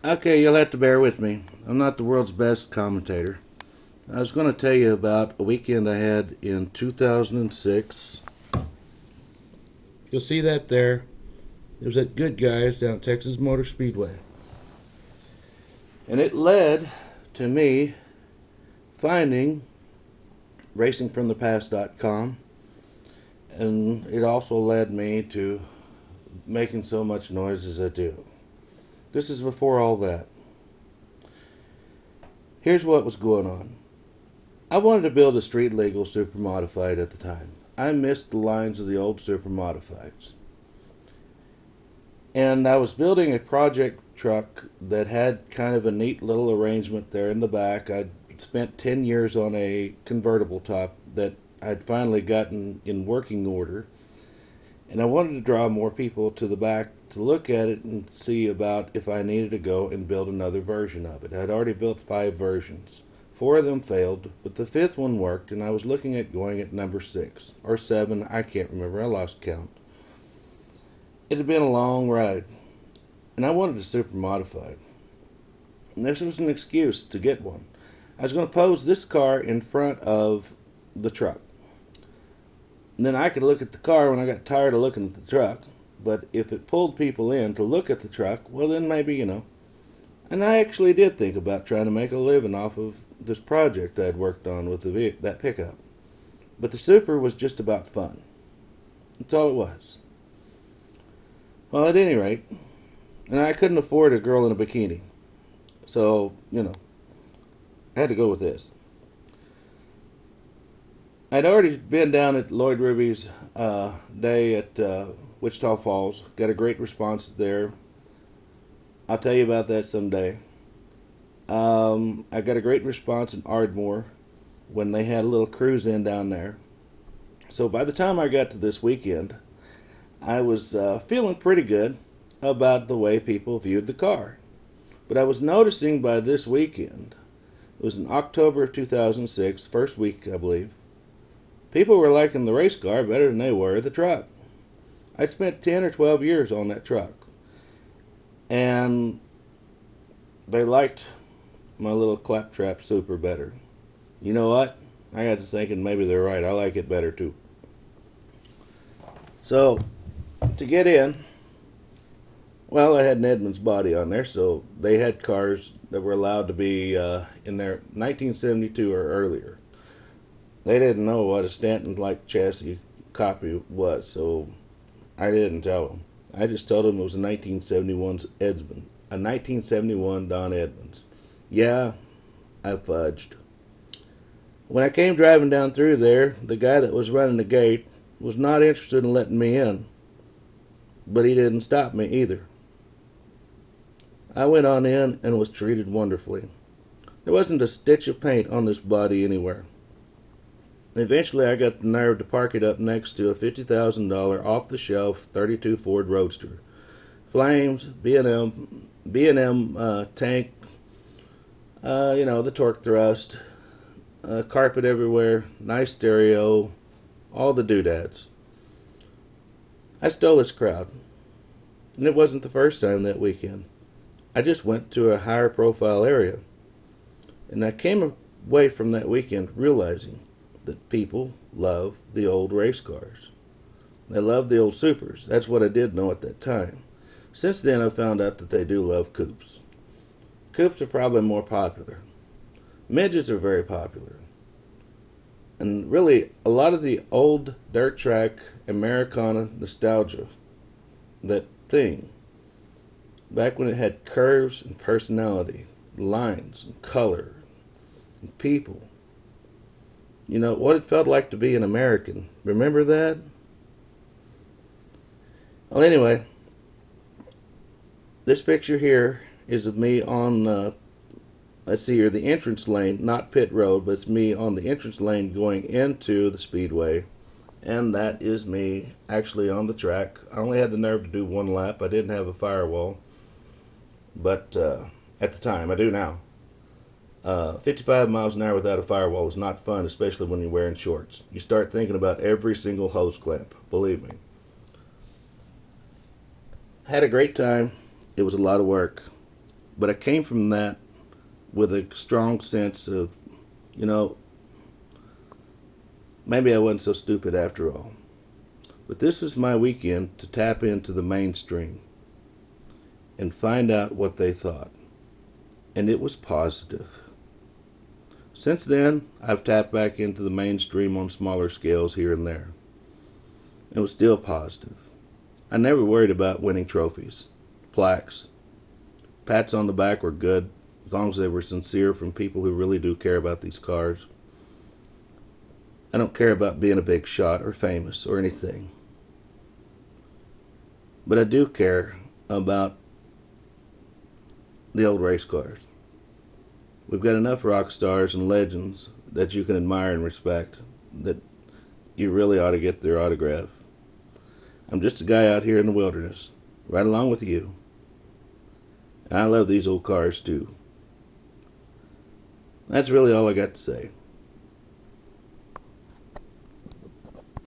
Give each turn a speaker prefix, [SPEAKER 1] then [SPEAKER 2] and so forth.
[SPEAKER 1] Okay, you'll have to bear with me. I'm not the world's best commentator. I was going to tell you about a weekend I had in 2006. You'll see that there. It was at Good Guys down at Texas Motor Speedway. And it led to me finding racingfromthepast.com, and it also led me to making so much noise as I do. This is before all that. Here's what was going on. I wanted to build a street legal super modified at the time. I missed the lines of the old super modifieds. And I was building a project truck that had kind of a neat little arrangement there in the back. I'd spent 10 years on a convertible top that I'd finally gotten in working order. And I wanted to draw more people to the back to look at it and see about if I needed to go and build another version of it. I'd already built 5 versions. 4 of them failed, but the 5th one worked, and I was looking at going at number 6 or 7. I can't remember. I lost count. It had been a long ride, and I wanted a super modified. And this was an excuse to get one. I was going to pose this car in front of the truck. And then I could look at the car when I got tired of looking at the truck. But if it pulled people in to look at the truck, well then maybe, And I actually did think about trying to make a living off of this project I'd worked on with that pickup. But the Super was just about fun. That's all it was. Well, at any rate, and I couldn't afford a girl in a bikini. So, I had to go with this. I'd already been down at Lloyd Ruby's day at Wichita Falls. Got a great response there. I'll tell you about that someday. I got a great response in Ardmore when they had a little cruise in down there. So by the time I got to this weekend, I was feeling pretty good about the way people viewed the car. But I was noticing by this weekend, it was in October of 2006, first week I believe, people were liking the race car better than they were the truck. I'd spent 10 or 12 years on that truck. And they liked my little claptrap Super better. You know what? I got to thinking maybe they're right. I like it better too. So, to get in, well, I had an Edmunds body on there, so they had cars that were allowed to be in their 1972 or earlier. They didn't know what a Stanton-like chassis copy was, so I didn't tell them. I just told them it was a 1971 Edmunds, a 1971 Don Edmunds. Yeah, I fudged. When I came driving down through there, the guy that was running the gate was not interested in letting me in, but he didn't stop me either. I went on in and was treated wonderfully. There wasn't a stitch of paint on this body anywhere. Eventually, I got the nerve to park it up next to a $50,000 off-the-shelf 32 Ford Roadster. Flames, B&M tank, the torque thrust, carpet everywhere, nice stereo, all the doodads. I stole this crowd, and it wasn't the first time that weekend. I just went to a higher profile area, and I came away from that weekend realizing that people love the old race cars. They love the old Supers. That's what I did know at that time. Since then, I found out that they do love coupes. Coupes are probably more popular. Midgets are very popular. And really, a lot of the old dirt track Americana nostalgia, that thing, back when it had curves and personality, lines and color and people, what it felt like to be an American. Remember that? Well, anyway, this picture here is of me on, let's see here, the entrance lane, not pit road, but it's me on the entrance lane going into the speedway. And that is me actually on the track. I only had the nerve to do one lap. I didn't have a firewall. But at the time, I do now. 55 miles an hour without a firewall is not fun, especially when you're wearing shorts. You start thinking about every single hose clamp, believe me. Had a great time. It was a lot of work. But I came from that with a strong sense of, you know, maybe I wasn't so stupid after all. But this is my weekend to tap into the mainstream and find out what they thought. And it was positive. Since then, I've tapped back into the mainstream on smaller scales here and there. It was still positive. I never worried about winning trophies, plaques. Pats on the back were good, as long as they were sincere from people who really do care about these cars. I don't care about being a big shot or famous or anything. But I do care about the old race cars. We've got enough rock stars and legends that you can admire and respect that you really ought to get their autograph. I'm just a guy out here in the wilderness, right along with you. And I love these old cars too. That's really all I got to say.